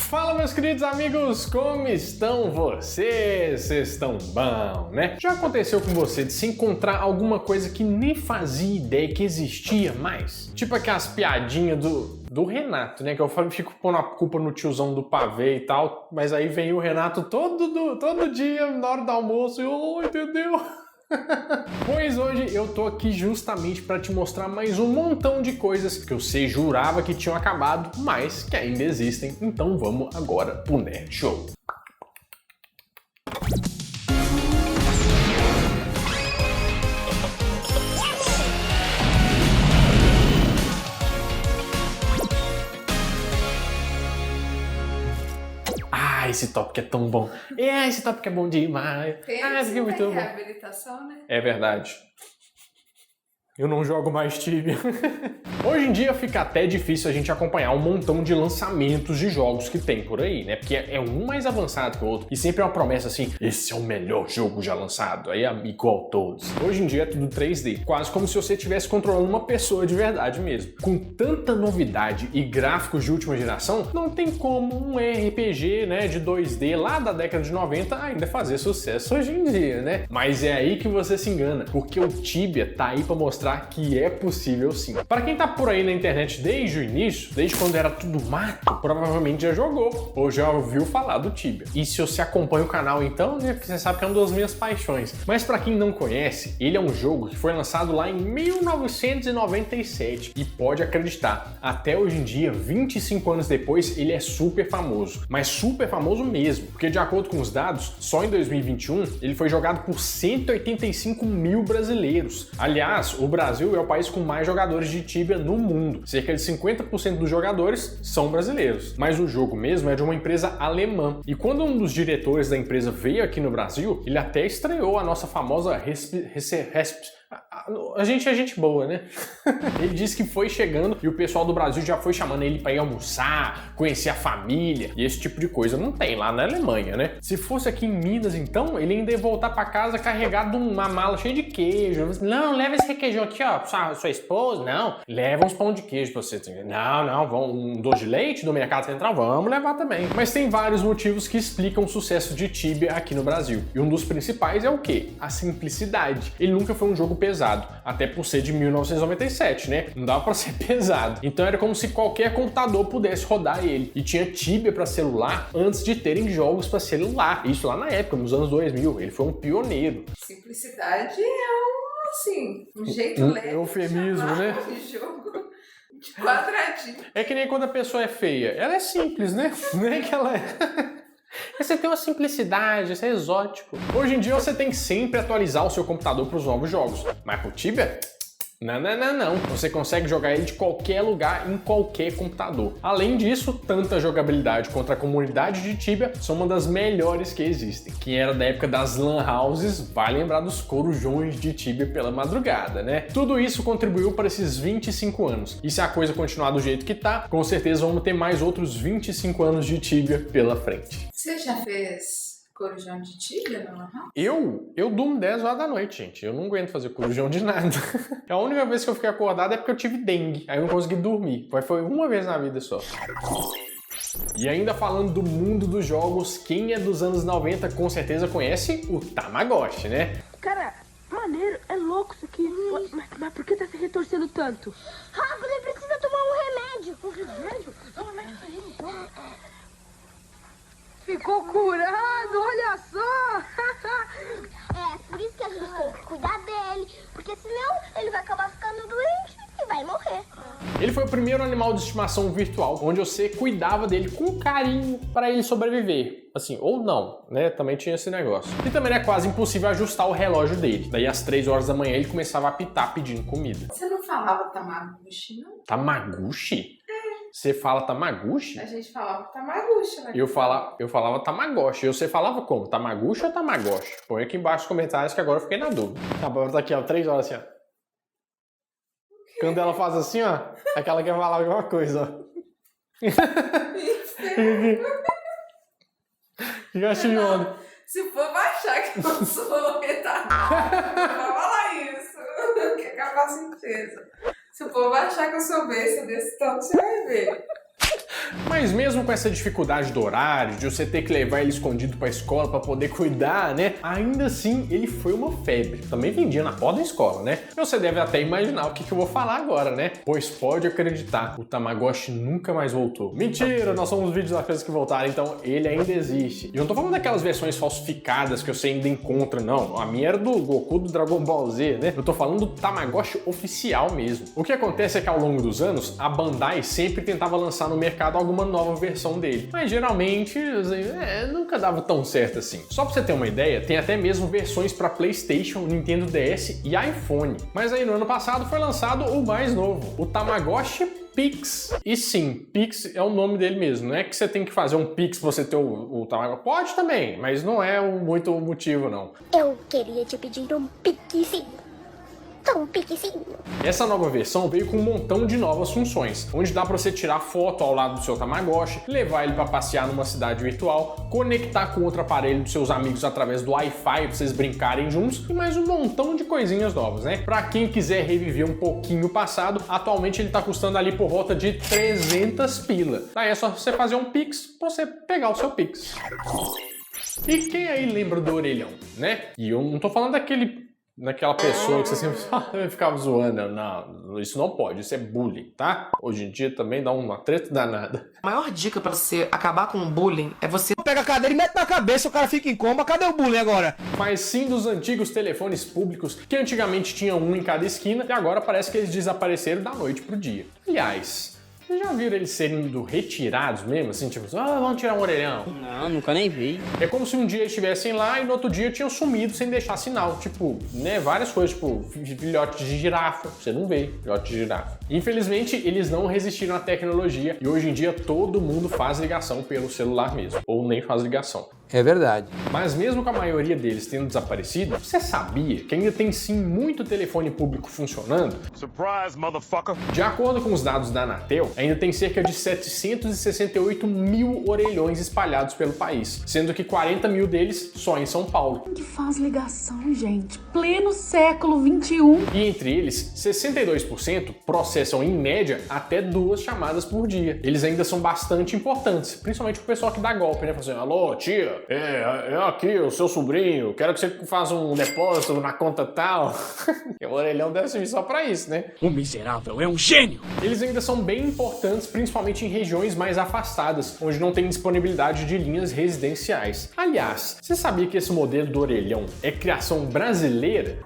Fala, meus queridos amigos, como estão vocês? Vocês estão bom, né? Já aconteceu com você de se encontrar alguma coisa que nem fazia ideia que existia mais? Tipo aquelas piadinhas do Renato, né? Que eu fico pondo a culpa no tiozão do pavê e tal, mas aí vem o Renato todo dia, na hora do almoço, e entendeu? Pois hoje eu tô aqui justamente para te mostrar mais um montão de coisas que você jurava que tinham acabado, mas que ainda existem. Então vamos agora pro Nerd Show. Esse tópico é tão bom. Esse tópico é bom demais. Esse é muito reabilitação, né? É verdade. Eu não jogo mais Tibia. Hoje em dia fica até difícil a gente acompanhar um montão de lançamentos de jogos que tem por aí, né? Porque é um mais avançado que o outro. E sempre é uma promessa assim, esse é o melhor jogo já lançado. Aí é igual a todos. Hoje em dia é tudo 3D. Quase como se você estivesse controlando uma pessoa de verdade mesmo. Com tanta novidade e gráficos de última geração, não tem como um RPG, né, de 2D lá da década de 90 ainda fazer sucesso hoje em dia, né? Mas é aí que você se engana. Porque o Tibia tá aí pra mostrar que é possível sim. Para quem tá por aí na internet desde o início, desde quando era tudo mato, provavelmente já jogou ou já ouviu falar do Tibia. E se você acompanha o canal então, né, você sabe que é uma das minhas paixões. Mas para quem não conhece, ele é um jogo que foi lançado lá em 1997 e pode acreditar, até hoje em dia, 25 anos depois, ele é super famoso. Mas super famoso mesmo, porque de acordo com os dados, só em 2021 ele foi jogado por 185 mil brasileiros. Aliás, o Brasil é o país com mais jogadores de Tibia no mundo. Cerca de 50% dos jogadores são brasileiros. Mas o jogo mesmo é de uma empresa alemã. E quando um dos diretores da empresa veio aqui no Brasil, ele até estreou a nossa famosa a gente é gente boa, né? Ele disse que foi chegando e o pessoal do Brasil já foi chamando ele para ir almoçar, conhecer a família e esse tipo de coisa. Não tem lá na Alemanha, né? Se fosse aqui em Minas, então, ele ainda ia voltar para casa carregado de uma mala cheia de queijo. Não, leva esse requeijão aqui, ó, sua esposa. Não, leva uns pão de queijo pra você. Não, um doce de leite do Mercado Central, vamos levar também. Mas tem vários motivos que explicam o sucesso de Tibia aqui no Brasil. E um dos principais é o quê? A simplicidade. Ele nunca foi um jogo pesado, até por ser de 1997, né? Não dava pra ser pesado. Então era como se qualquer computador pudesse rodar ele. E tinha Tibia pra celular antes de terem jogos pra celular. Isso lá na época, nos anos 2000. Ele foi um pioneiro. Simplicidade é um jeito leve. Eufemismo, né? De jogo de quadradinho. É que nem quando a pessoa é feia. Ela é simples, né? Não é que ela é... Você tem uma simplicidade, isso é exótico. Hoje em dia você tem que sempre atualizar o seu computador para os novos jogos. Mas pro Tibia? Não. Você consegue jogar ele de qualquer lugar, em qualquer computador. Além disso, tanto a jogabilidade quanto a comunidade de Tibia são uma das melhores que existem. Quem era da época das Lan Houses vai lembrar dos corujões de Tibia pela madrugada, né? Tudo isso contribuiu para esses 25 anos. E se a coisa continuar do jeito que tá, com certeza vamos ter mais outros 25 anos de Tibia pela frente. Você já fez corujão de Tibia, não? Eu durmo 10 horas da noite, gente. Eu não aguento fazer corujão de nada. A única vez que eu fiquei acordado é porque eu tive dengue. Aí eu não consegui dormir. Foi uma vez na vida só. E ainda falando do mundo dos jogos, quem é dos anos 90 com certeza conhece o Tamagotchi, né? Cara, maneiro, é louco isso aqui. Mas por que tá se retorcendo tanto? Rápido, ele precisa tomar um remédio. Um remédio? Vamos lá pra ele, então. Ficou curado, olha só! É, por isso que a gente tem que cuidar dele, porque senão ele vai acabar ficando doente e vai morrer. Ele foi o primeiro animal de estimação virtual, onde você cuidava dele com carinho para ele sobreviver. Assim, ou não, né? Também tinha esse negócio. E também era quase impossível ajustar o relógio dele. Daí às 3 horas da manhã ele começava a apitar pedindo comida. Você não falava Tamagotchi, não? Tamagotchi? Você fala Tamagotchi? A gente falava Tamagotchi, né? Eu falava Tamagotchi. E você falava como? Tamagotchi ou Tamagotchi? Põe aqui embaixo nos comentários que agora eu fiquei na dúvida. Tá aqui, ó, 3 horas assim, ó. Quando ela faz assim, ó, é que ela quer falar alguma coisa, ó. Fica chimando. Se for baixar que eu sou retardada, não vai falar isso. Que é capaz de certeza. Se o povo achar que eu sou besta desse tanto, você vai ver. Mas mesmo com essa dificuldade do horário, de você ter que levar ele escondido pra escola pra poder cuidar, né? Ainda assim, ele foi uma febre. Também vendia na porta da escola, né? Você deve até imaginar o que eu vou falar agora, né? Pois pode acreditar, o Tamagotchi nunca mais voltou. Mentira, nós somos vídeos das coisas que voltaram, então ele ainda existe. E eu não tô falando daquelas versões falsificadas que você ainda encontra, não. A minha era do Goku do Dragon Ball Z, né? Eu tô falando do Tamagotchi oficial mesmo. O que acontece é que ao longo dos anos, a Bandai sempre tentava lançar no mercado alguma nova versão dele. Mas geralmente, assim, nunca dava tão certo assim. Só pra você ter uma ideia, tem até mesmo versões para PlayStation, Nintendo DS e iPhone. Mas aí no ano passado foi lançado o mais novo, o Tamagotchi Pix. E sim, Pix é o nome dele mesmo. Não é que você tem que fazer um Pix pra você ter o Tamagotchi. Pode também, mas não é muito motivo, não. Eu queria te pedir um piquezinho. Um piquezinho. Essa nova versão veio com um montão de novas funções, onde dá para você tirar foto ao lado do seu Tamagotchi, levar ele para passear numa cidade virtual, conectar com outro aparelho dos seus amigos através do Wi-Fi para vocês brincarem juntos e mais um montão de coisinhas novas, né? Para quem quiser reviver um pouquinho o passado, atualmente ele tá custando ali por volta de 300 pila. Aí é só você fazer um Pix para você pegar o seu Pix. E quem aí lembra do orelhão, né? E eu não tô falando daquela pessoa que você sempre ficava zoando. Não, isso não pode, isso é bullying, tá? Hoje em dia também dá uma treta danada. A maior dica pra você acabar com o bullying é você pega a cadeira e mete na cabeça, o cara fica em coma. Cadê o bullying agora? Mas sim dos antigos telefones públicos, que antigamente tinha um em cada esquina e agora parece que eles desapareceram da noite pro dia. Aliás, vocês já viram eles sendo retirados mesmo? Assim, tipo, vamos tirar um orelhão. Não, nunca nem vi. É como se um dia estivessem lá e no outro dia tinham sumido sem deixar sinal. Tipo, né, várias coisas, tipo, filhote de girafa. Você não vê filhote de girafa. Infelizmente, eles não resistiram à tecnologia e hoje em dia todo mundo faz ligação pelo celular mesmo. Ou nem faz ligação. É verdade. Mas mesmo com a maioria deles tendo desaparecido, você sabia que ainda tem sim muito telefone público funcionando? Surprise, motherfucker! De acordo com os dados da Anatel, ainda tem cerca de 768 mil orelhões espalhados pelo país, sendo que 40 mil deles só em São Paulo. Que faz ligação, gente? Pleno século XXI. E entre eles, 62% processam em média até 2 chamadas por dia. Eles ainda são bastante importantes, principalmente o pessoal que dá golpe, né? Fazendo, alô, tia, é aqui o seu sobrinho, quero que você faça um depósito na conta tal. O orelhão deve servir só pra isso, né? O miserável é um gênio! Eles ainda são bem importantes, principalmente em regiões mais afastadas, onde não tem disponibilidade de linhas residenciais. Aliás, você sabia que esse modelo do orelhão é criação brasileira?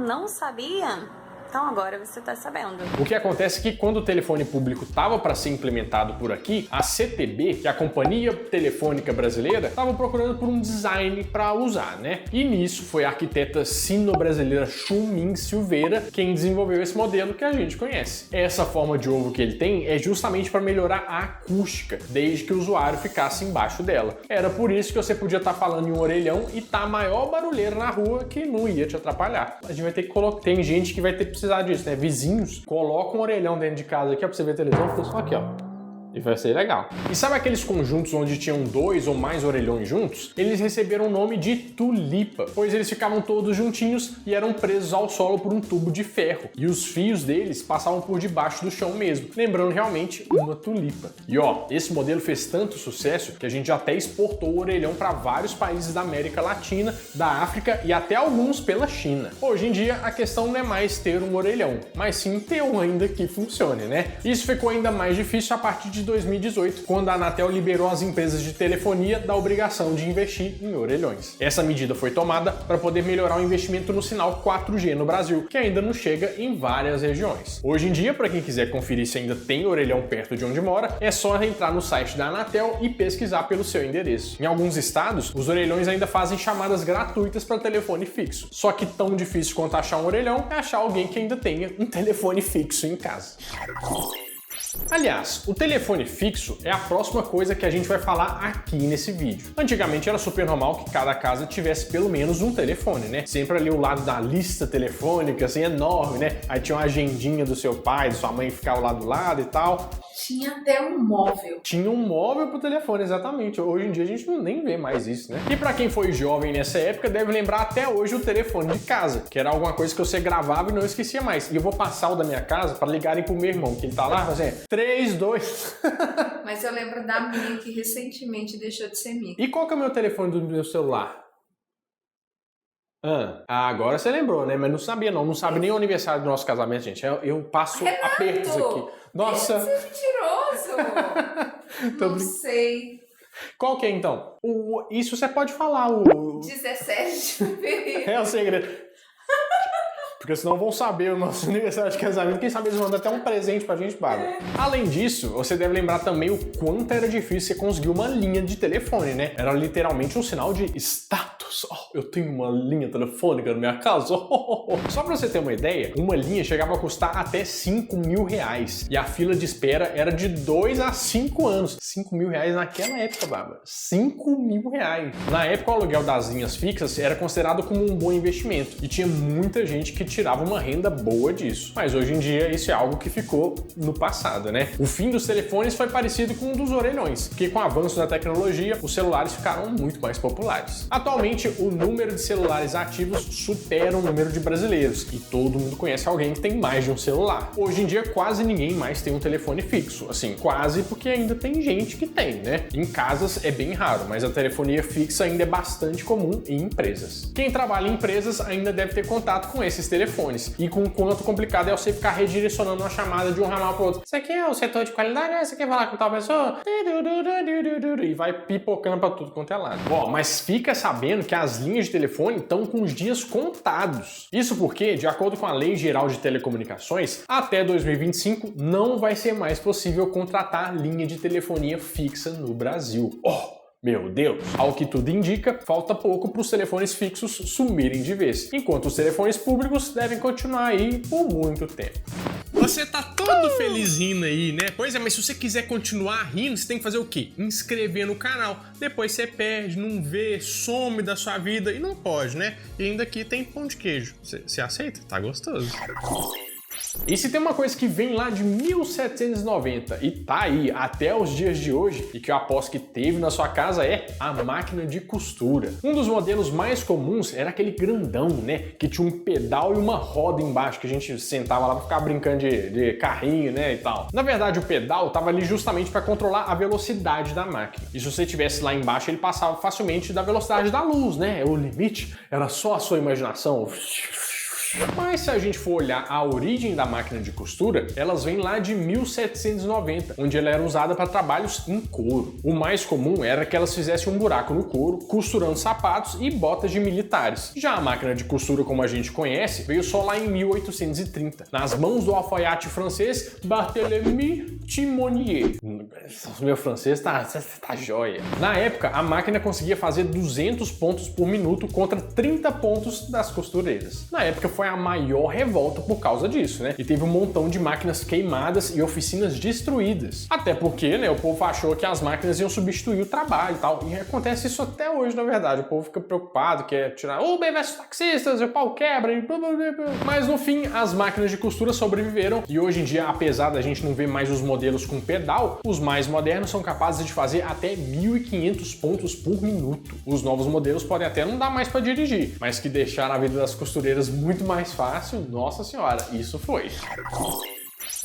Não sabia? Então agora você tá sabendo. O que acontece é que quando o telefone público estava para ser implementado por aqui, a CTB, que é a Companhia Telefônica Brasileira, estava procurando por um design para usar, né? E nisso foi a arquiteta sino-brasileira Chun-Min Silveira quem desenvolveu esse modelo que a gente conhece. Essa forma de ovo que ele tem é justamente para melhorar a acústica, desde que o usuário ficasse embaixo dela. Era por isso que você podia estar falando em um orelhão e tá a maior barulheira na rua que não ia te atrapalhar. A gente vai ter que colocar... Tem gente que vai ter que precisar disso, né? Vizinhos colocam um orelhão dentro de casa aqui, ó, pra você ver a televisão, fica só aqui, ó. E vai ser legal. E sabe aqueles conjuntos onde tinham 2 ou mais orelhões juntos? Eles receberam o nome de tulipa, pois eles ficavam todos juntinhos e eram presos ao solo por um tubo de ferro. E os fios deles passavam por debaixo do chão mesmo, lembrando realmente uma tulipa. E ó, esse modelo fez tanto sucesso que a gente até exportou o orelhão para vários países da América Latina, da África e até alguns pela China. Hoje em dia, a questão não é mais ter um orelhão, mas sim ter um ainda que funcione, né? Isso ficou ainda mais difícil a partir de 2018, quando a Anatel liberou as empresas de telefonia da obrigação de investir em orelhões. Essa medida foi tomada para poder melhorar o investimento no sinal 4G no Brasil, que ainda não chega em várias regiões. Hoje em dia, para quem quiser conferir se ainda tem orelhão perto de onde mora, é só entrar no site da Anatel e pesquisar pelo seu endereço. Em alguns estados, os orelhões ainda fazem chamadas gratuitas para telefone fixo. Só que tão difícil quanto achar um orelhão é achar alguém que ainda tenha um telefone fixo em casa. Aliás, o telefone fixo é a próxima coisa que a gente vai falar aqui nesse vídeo. Antigamente era super normal que cada casa tivesse pelo menos um telefone, né? Sempre ali ao lado da lista telefônica, assim, enorme, né? Aí tinha uma agendinha do seu pai, da sua mãe ficava lá do lado e tal. Tinha até um móvel. Tinha um móvel pro telefone, exatamente. Hoje em dia a gente nem vê mais isso, né? E pra quem foi jovem nessa época, deve lembrar até hoje o telefone de casa, que era alguma coisa que você gravava e não esquecia mais. E eu vou passar o da minha casa pra ligarem pro meu irmão, que ele tá lá fazendo 3, 2... Mas eu lembro da minha que recentemente deixou de ser minha. E qual que é o meu telefone do meu celular? Agora você lembrou, né? Mas não sabia não. Não sabe nem o aniversário do nosso casamento, gente. Eu passo apertos aqui. Nossa! Você é mentiroso! Não sei. Qual que é, então? Isso você pode falar. O 17 de fevereiro. É o segredo. Porque senão vão saber o nosso aniversário de casamento. Quem sabe eles mandam até um presente pra gente, Bárbara. Além disso, você deve lembrar também o quanto era difícil você conseguir uma linha de telefone, né? Era literalmente um sinal de status. Oh, eu tenho uma linha telefônica na minha casa. Só pra você ter uma ideia, uma linha chegava a custar até 5 mil reais. E a fila de espera era de 2 a 5 anos. 5 mil reais naquela época, Bárbara. 5 mil reais. Na época, o aluguel das linhas fixas era considerado como um bom investimento. E tinha muita gente que tirava uma renda boa disso. Mas hoje em dia isso é algo que ficou no passado, né? O fim dos telefones foi parecido com o dos orelhões, porque com o avanço da tecnologia, os celulares ficaram muito mais populares. Atualmente, o número de celulares ativos supera o número de brasileiros, e todo mundo conhece alguém que tem mais de um celular. Hoje em dia, quase ninguém mais tem um telefone fixo. Assim, quase porque ainda tem gente que tem, né? Em casas é bem raro, mas a telefonia fixa ainda é bastante comum em empresas. Quem trabalha em empresas ainda deve ter contato com esses telefones, e com o quanto complicado é você ficar redirecionando uma chamada de um ramal para o outro. Isso aqui é o setor de qualidade, você quer falar com tal pessoa? E vai pipocando para tudo quanto é lado. Ó, mas fica sabendo que as linhas de telefone estão com os dias contados. Isso porque, de acordo com a Lei Geral de Telecomunicações, até 2025 não vai ser mais possível contratar linha de telefonia fixa no Brasil. Meu Deus! Ao que tudo indica, falta pouco para os telefones fixos sumirem de vez, enquanto os telefones públicos devem continuar aí por muito tempo. Você tá todo felizinho aí, né? Pois é, mas se você quiser continuar rindo, você tem que fazer o quê? Inscrever no canal. Depois você perde, não vê, some da sua vida e não pode, né? E ainda aqui tem pão de queijo. Você aceita? Tá gostoso. E se tem uma coisa que vem lá de 1790 e tá aí até os dias de hoje e que eu aposto que teve na sua casa é a máquina de costura. Um dos modelos mais comuns era aquele grandão, né? Que tinha um pedal e uma roda embaixo que a gente sentava lá pra ficar brincando de carrinho, né? E tal. Na verdade, o pedal tava ali justamente para controlar a velocidade da máquina. E se você tivesse lá embaixo, ele passava facilmente da velocidade da luz, né? O limite era só a sua imaginação. Mas se a gente for olhar a origem da máquina de costura, elas vêm lá de 1790, onde ela era usada para trabalhos em couro. O mais comum era que elas fizessem um buraco no couro, costurando sapatos e botas de militares. Já a máquina de costura, como a gente conhece, veio só lá em 1830, nas mãos do alfaiate francês Barthélemy Timonier. O meu francês tá joia. Na época, a máquina conseguia fazer 200 pontos por minuto contra 30 pontos das costureiras. Na época foi a maior revolta por causa disso, né? E teve um montão de máquinas queimadas e oficinas destruídas. Até porque, né, o povo achou que as máquinas iam substituir o trabalho e tal. E acontece isso até hoje, na verdade. O povo fica preocupado, quer tirar Uber versus taxistas, o pau quebra e blá, blá, blá, blá. Mas no fim, as máquinas de costura sobreviveram e hoje em dia, apesar da gente não ver mais os modelos com pedal, os mais modernos são capazes de fazer até 1.500 pontos por minuto. Os novos modelos podem até não dar mais para dirigir, mas que deixaram a vida das costureiras muito mais fácil, nossa senhora, isso foi.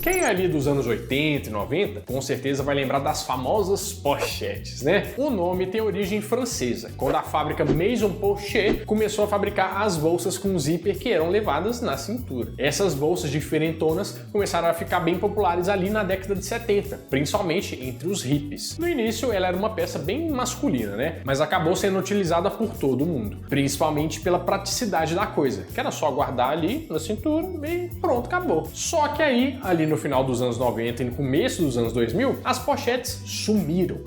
Quem é ali dos anos 80 e 90, com certeza vai lembrar das famosas pochettes, né? O nome tem origem francesa, quando a fábrica Maison Pochet começou a fabricar as bolsas com zíper que eram levadas na cintura. Essas bolsas diferentonas começaram a ficar bem populares ali na década de 70, principalmente entre os hippies. No início, ela era uma peça bem masculina, né? Mas acabou sendo utilizada por todo mundo, principalmente pela praticidade da coisa, que era só guardar ali na cintura e pronto, acabou. Só que aí, ali no final dos anos 90 e no começo dos anos 2000, as pochetes sumiram.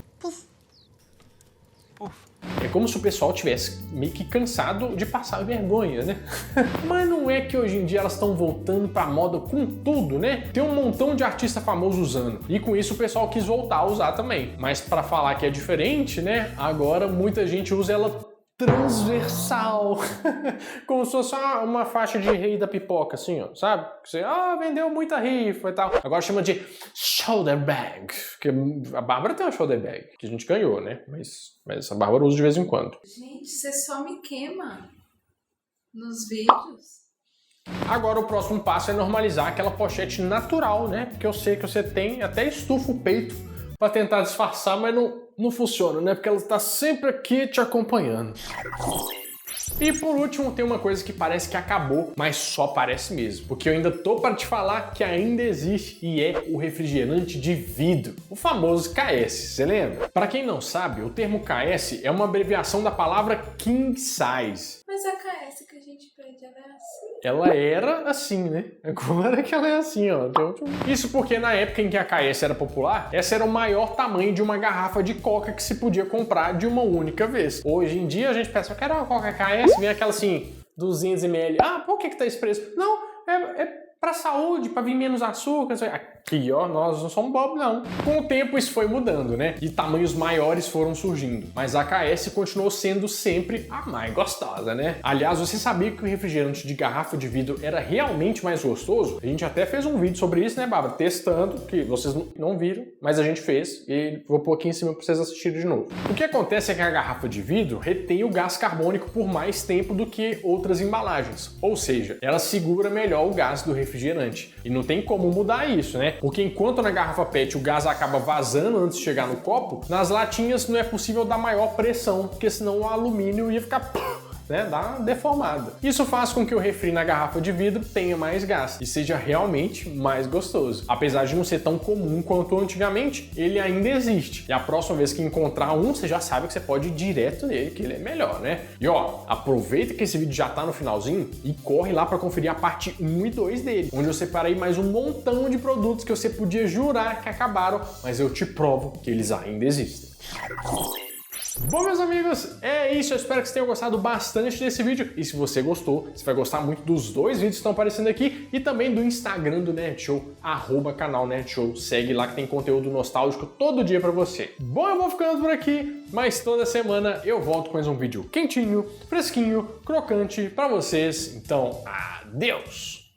É como se o pessoal tivesse meio que cansado de passar vergonha, né? Mas não é que hoje em dia elas estão voltando pra moda com tudo, né? Tem um montão de artista famoso usando. E com isso o pessoal quis voltar a usar também. Mas pra falar que é diferente, né? Agora muita gente usa ela transversal. Como se fosse uma faixa de rei da pipoca, assim, ó, sabe? Você, vendeu muita rifa e tal. Agora chama de shoulder bag. Porque a Bárbara tem uma shoulder bag, que a gente ganhou, né? Mas a Bárbara usa de vez em quando. Gente, você só me queima nos vídeos. Agora o próximo passo é normalizar aquela pochete natural, né? Porque eu sei que você tem, até estufa o peito pra tentar disfarçar, mas não funciona, né? Porque ela tá sempre aqui te acompanhando. E por último, tem uma coisa que parece que acabou, mas só parece mesmo. Porque eu ainda tô para te falar que ainda existe e é o refrigerante de vidro. O famoso KS, você lembra? Para quem não sabe, o termo KS é uma abreviação da palavra King Size. Mas a KS que a gente pede, ela é assim? Ela era assim, né? Agora que ela é assim, ó. Isso porque na época em que a KS era popular, essa era o maior tamanho de uma garrafa de Coca que se podia comprar de uma única vez. Hoje em dia a gente pensa, eu quero uma Coca KS, vem aquela assim, 200 ml. Por que tá esse preço? Não, é pra saúde, pra vir menos açúcar. Aqui, ó, nós não somos bobo, não. Com o tempo isso foi mudando, né? E tamanhos maiores foram surgindo. Mas a KS continuou sendo sempre a mais gostosa, né? Aliás, você sabia que o refrigerante de garrafa de vidro era realmente mais gostoso? A gente até fez um vídeo sobre isso, né, Bárbara? Testando, que vocês não viram, mas a gente fez. E vou pôr aqui em cima pra vocês assistirem de novo. O que acontece é que a garrafa de vidro retém o gás carbônico por mais tempo do que outras embalagens. Ou seja, ela segura melhor o gás do refrigerante. E não tem como mudar isso, né? Porque enquanto na garrafa PET o gás acaba vazando antes de chegar no copo, nas latinhas não é possível dar maior pressão, porque senão o alumínio ia ficar... né, dá uma deformada. Isso faz com que o refri na garrafa de vidro tenha mais gás e seja realmente mais gostoso. Apesar de não ser tão comum quanto antigamente, ele ainda existe. E a próxima vez que encontrar um, você já sabe que você pode ir direto nele, que ele é melhor, né? E ó, aproveita que esse vídeo já tá no finalzinho e corre lá para conferir a parte 1 e 2 dele, onde eu separei mais um montão de produtos que você podia jurar que acabaram, mas eu te provo que eles ainda existem. Bom, meus amigos, é isso. Eu espero que vocês tenham gostado bastante desse vídeo. E se você gostou, você vai gostar muito dos dois vídeos que estão aparecendo aqui e também do Instagram do Nerd Show, @canal Nerd Show. Segue lá que tem conteúdo nostálgico todo dia pra você. Bom, eu vou ficando por aqui, mas toda semana eu volto com mais um vídeo quentinho, fresquinho, crocante pra vocês. Então, adeus!